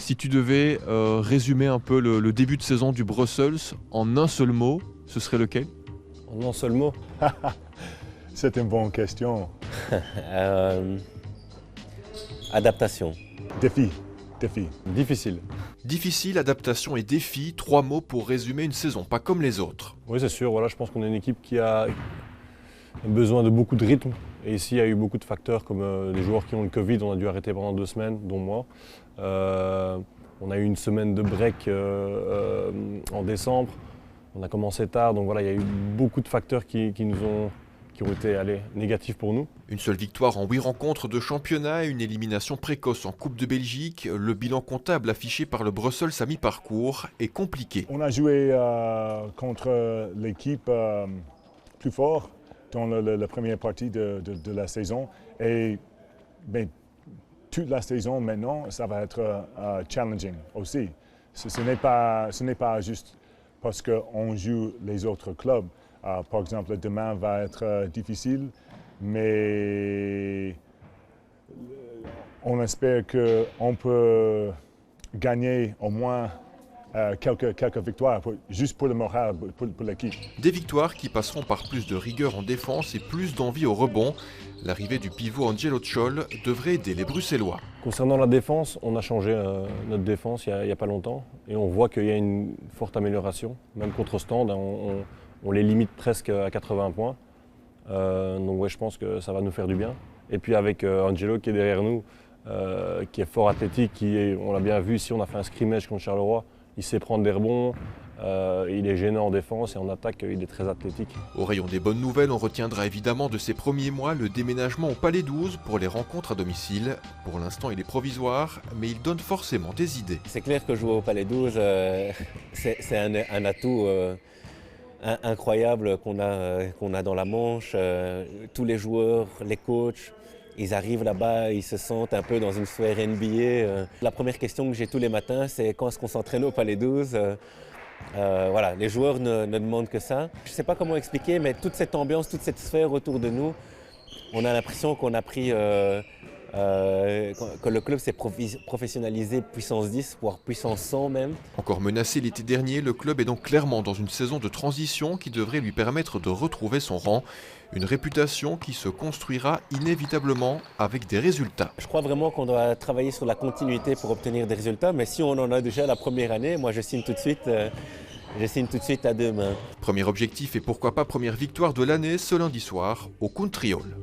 Si tu devais résumer un peu le début de saison du Brussels en un seul mot, ce serait lequel? En un seul mot. C'est une bonne question. Adaptation. Défi. Défi. Difficile. Difficile, adaptation et défi, 3 mots pour résumer une saison, pas comme les autres. Oui, c'est sûr. Voilà, je pense qu'on est une équipe qui a besoin de beaucoup de rythme. Et ici, il y a eu beaucoup de facteurs comme les joueurs qui ont le Covid. On a dû arrêter pendant 2 semaines, dont moi. On a eu une semaine de break en décembre. On a commencé tard. Donc voilà, il y a eu beaucoup de facteurs qui ont été négatifs pour nous. Une seule victoire en 8 rencontres de championnat et une élimination précoce en Coupe de Belgique. Le bilan comptable affiché par le Brussels à mi-parcours est compliqué. On a joué contre l'équipe plus forte dans la première partie de la saison. Et toute la saison maintenant, ça va être challenging aussi. Ce n'est pas juste parce qu'on joue les autres clubs. Par exemple, demain va être difficile, mais on espère qu'on peut gagner au moins quelques victoires, juste pour le moral, pour l'équipe. Des victoires qui passeront par plus de rigueur en défense et plus d'envie au rebond. L'arrivée du pivot Angelo Tschol devrait aider les Bruxellois. Concernant la défense, on a changé notre défense il n'y a pas longtemps et on voit qu'il y a une forte amélioration. Même contre Stand, on les limite presque à 80 points. Donc ouais, je pense que ça va nous faire du bien. Et puis avec Angelo qui est derrière nous, qui est fort athlétique, on l'a bien vu ici, on a fait un scrimmage contre Charleroi. Il sait prendre des rebonds, il est gênant en défense et en attaque, il est très athlétique. Au rayon des bonnes nouvelles, on retiendra évidemment de ces premiers mois le déménagement au Palais 12 pour les rencontres à domicile. Pour l'instant, il est provisoire, mais il donne forcément des idées. C'est clair que jouer au Palais 12, c'est un atout incroyable qu'on a dans la Manche. Tous les joueurs, les coachs, ils arrivent là-bas, ils se sentent un peu dans une sphère NBA. La première question que j'ai tous les matins, c'est quand est-ce qu'on s'entraîne au Palais 12 ? Voilà, les joueurs ne demandent que ça. Je ne sais pas comment expliquer, mais toute cette ambiance, toute cette sphère autour de nous, on a l'impression qu'on a pris, que le club s'est professionnalisé puissance 10, voire puissance 100 même. Encore menacé l'été dernier, le club est donc clairement dans une saison de transition qui devrait lui permettre de retrouver son rang. Une réputation qui se construira inévitablement avec des résultats. Je crois vraiment qu'on doit travailler sur la continuité pour obtenir des résultats, mais si on en a déjà la première année, moi je signe tout de suite. Je signe tout de suite à 2 mains. Premier objectif et pourquoi pas première victoire de l'année ce lundi soir au Country Hall.